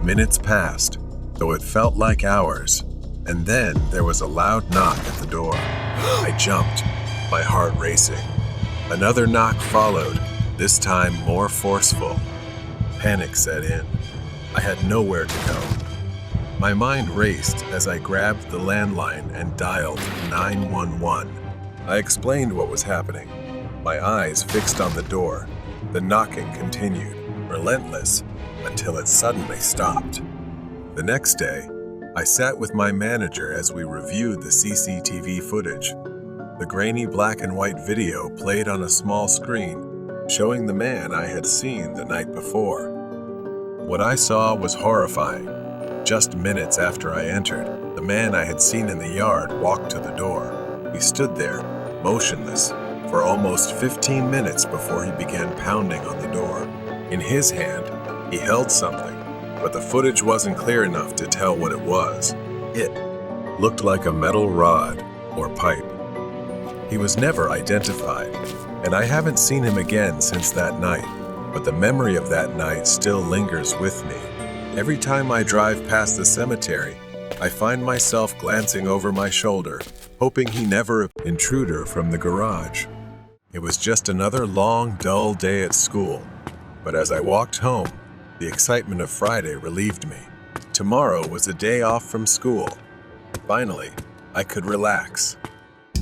Minutes passed, though it felt like hours, and then there was a loud knock at the door. I jumped, my heart racing. Another knock followed, this time more forceful. Panic set in. I had nowhere to go. My mind raced as I grabbed the landline and dialed 911. I explained what was happening, my eyes fixed on the door. The knocking continued, relentless, until it suddenly stopped. The next day, I sat with my manager as we reviewed the CCTV footage. The grainy black and white video played on a small screen, showing the man I had seen the night before. What I saw was horrifying. Just minutes after I entered, the man I had seen in the yard walked to the door. He stood there, motionless, for almost 15 minutes before he began pounding on the door. In his hand, he held something, but the footage wasn't clear enough to tell what it was. It looked like a metal rod or pipe. He was never identified, and I haven't seen him again since that night, but the memory of that night still lingers with me. Every time I drive past the cemetery, I find myself glancing over my shoulder, hoping he never intruder from the garage. It was just another long, dull day at school, but as I walked home, the excitement of Friday relieved me. Tomorrow was a day off from school. Finally, I could relax.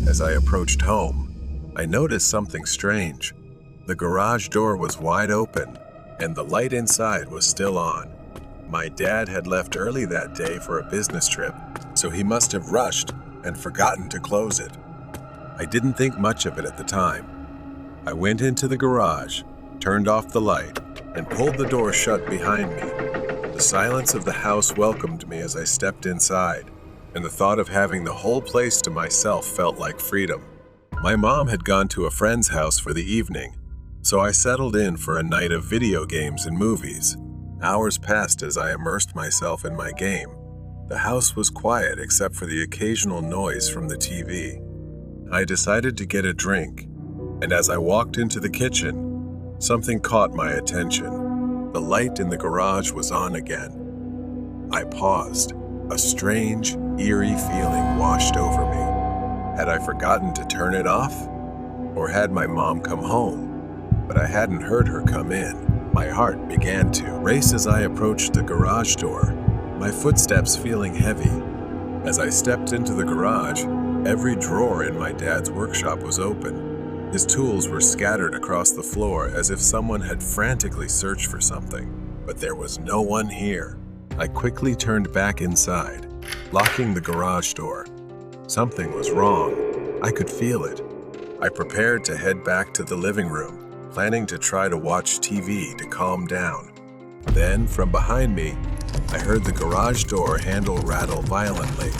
As I approached home, I noticed something strange. The garage door was wide open, and the light inside was still on. My dad had left early that day for a business trip, so he must have rushed and forgotten to close it. I didn't think much of it at the time. I went into the garage, turned off the light, and pulled the door shut behind me. The silence of the house welcomed me as I stepped inside, and the thought of having the whole place to myself felt like freedom. My mom had gone to a friend's house for the evening, so I settled in for a night of video games and movies. Hours passed as I immersed myself in my game. The house was quiet except for the occasional noise from the TV. I decided to get a drink. and as I walked into the kitchen, something caught my attention. The light in the garage was on again. I paused. A strange, eerie feeling washed over me. Had I forgotten to turn it off? Or had my mom come home? But I hadn't heard her come in. My heart began to race as I approached the garage door, my footsteps feeling heavy. As I stepped into the garage, every drawer in my dad's workshop was open. His tools were scattered across the floor as if someone had frantically searched for something, but there was no one here. I quickly turned back inside, locking the garage door. Something was wrong. I could feel it. I prepared to head back to the living room, planning to try to watch TV to calm down. Then, from behind me, I heard the garage door handle rattle violently.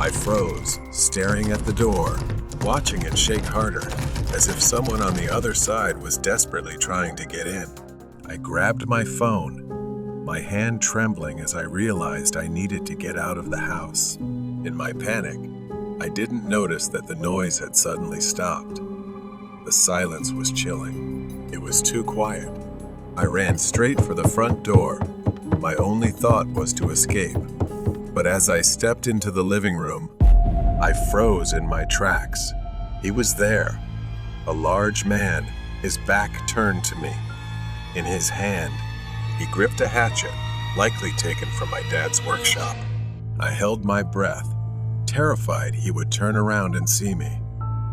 I froze, staring at the door, watching it shake harder, as if someone on the other side was desperately trying to get in. I grabbed my phone, my hand trembling as I realized I needed to get out of the house. In my panic, I didn't notice that the noise had suddenly stopped. The silence was chilling. It was too quiet. I ran straight for the front door. My only thought was to escape. But as I stepped into the living room, I froze in my tracks. He was there, a large man, his back turned to me. In his hand, he gripped a hatchet, likely taken from my dad's workshop. I held my breath, terrified he would turn around and see me.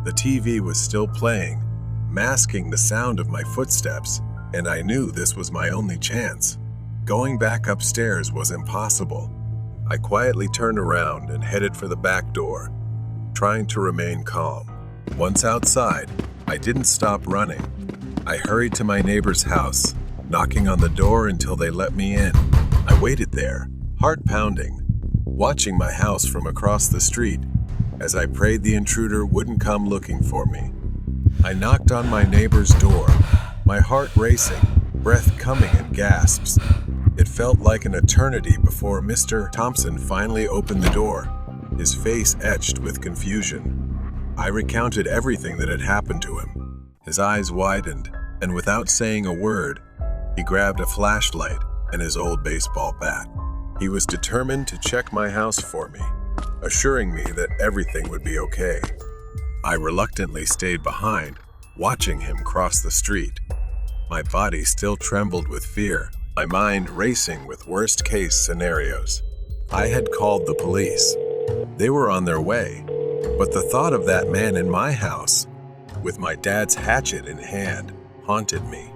The TV was still playing, masking the sound of my footsteps, and I knew this was my only chance. Going back upstairs was impossible. I quietly turned around and headed for the back door, trying to remain calm. Once outside, I didn't stop running. I hurried to my neighbor's house, knocking on the door until they let me in. I waited there, heart pounding, watching my house from across the street as I prayed the intruder wouldn't come looking for me. I knocked on my neighbor's door, my heart racing, breath coming in gasps. It felt like an eternity before Mr. Thompson finally opened the door, his face etched with confusion. I recounted everything that had happened to him. His eyes widened, and without saying a word, he grabbed a flashlight and his old baseball bat. He was determined to check my house for me, assuring me that everything would be okay. I reluctantly stayed behind, watching him cross the street. My body still trembled with fear, my mind racing with worst-case scenarios. I had called the police. They were on their way, but the thought of that man in my house, with my dad's hatchet in hand, haunted me.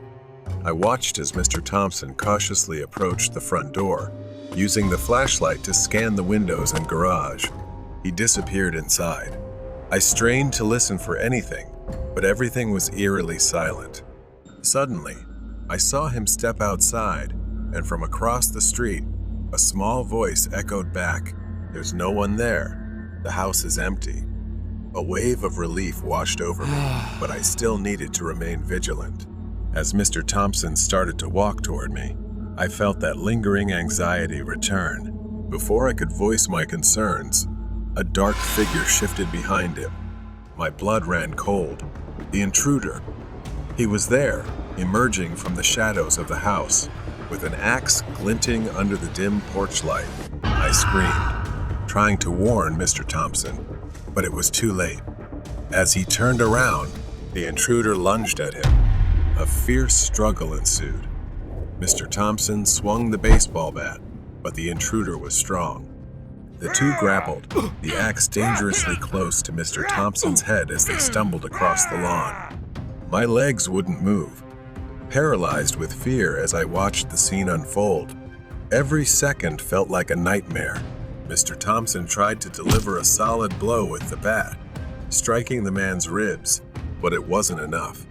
I watched as Mr. Thompson cautiously approached the front door, using the flashlight to scan the windows and garage. He disappeared inside. I strained to listen for anything, but everything was eerily silent. Suddenly, I saw him step outside, and from across the street, a small voice echoed back, "There's no one there. The house is empty." A wave of relief washed over me, but I still needed to remain vigilant. As Mr. Thompson started to walk toward me, I felt that lingering anxiety return. Before I could voice my concerns, a dark figure shifted behind him. My blood ran cold. The intruder. He was there, emerging from the shadows of the house, with an axe glinting under the dim porch light. I screamed, trying to warn Mr. Thompson, but it was too late. As he turned around, the intruder lunged at him. A fierce struggle ensued. Mr. Thompson swung the baseball bat, but the intruder was strong. The two grappled, the axe dangerously close to Mr. Thompson's head as they stumbled across the lawn. My legs wouldn't move, paralyzed with fear as I watched the scene unfold. Every second felt like a nightmare. Mr. Thompson tried to deliver a solid blow with the bat, striking the man's ribs, but it wasn't enough.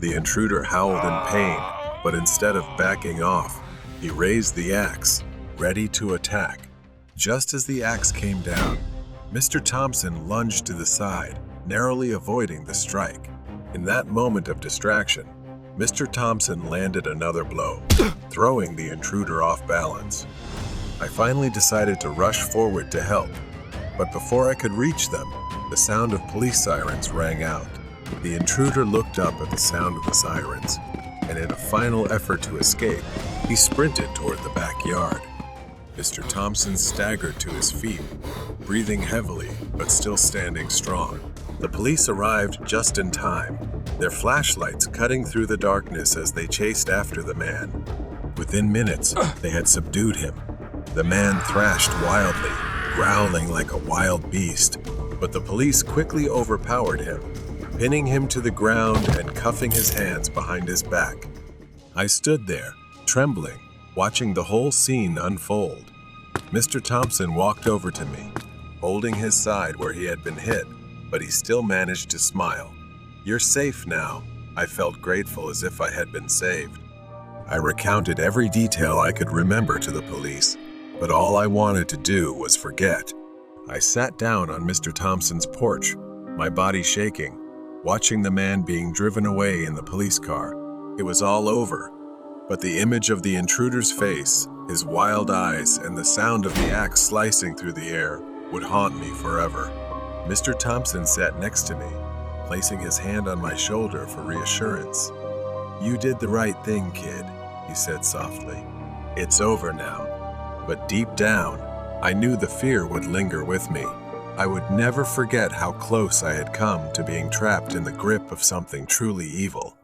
The intruder howled in pain, but instead of backing off, he raised the axe, ready to attack. Just as the axe came down, Mr. Thompson lunged to the side, narrowly avoiding the strike. In that moment of distraction, Mr. Thompson landed another blow, throwing the intruder off balance. I finally decided to rush forward to help, but before I could reach them, the sound of police sirens rang out. The intruder looked up at the sound of the sirens, and in a final effort to escape, he sprinted toward the backyard. Mr. Thompson staggered to his feet, breathing heavily but still standing strong. The police arrived just in time, their flashlights cutting through the darkness as they chased after the man. Within minutes, they had subdued him. The man thrashed wildly, growling like a wild beast, but the police quickly overpowered him, pinning him to the ground and cuffing his hands behind his back. I stood there, trembling, watching the whole scene unfold. Mr. Thompson walked over to me, holding his side where he had been hit, but he still managed to smile. "You're safe now." I felt grateful, as if I had been saved. I recounted every detail I could remember to the police, but all I wanted to do was forget. I sat down on Mr. Thompson's porch, my body shaking, watching the man being driven away in the police car. It was all over, but the image of the intruder's face, his wild eyes, and the sound of the axe slicing through the air would haunt me forever. Mr. Thompson sat next to me, placing his hand on my shoulder for reassurance. "You did the right thing, kid," he said softly. "It's over now." But deep down, I knew the fear would linger with me. I would never forget how close I had come to being trapped in the grip of something truly evil.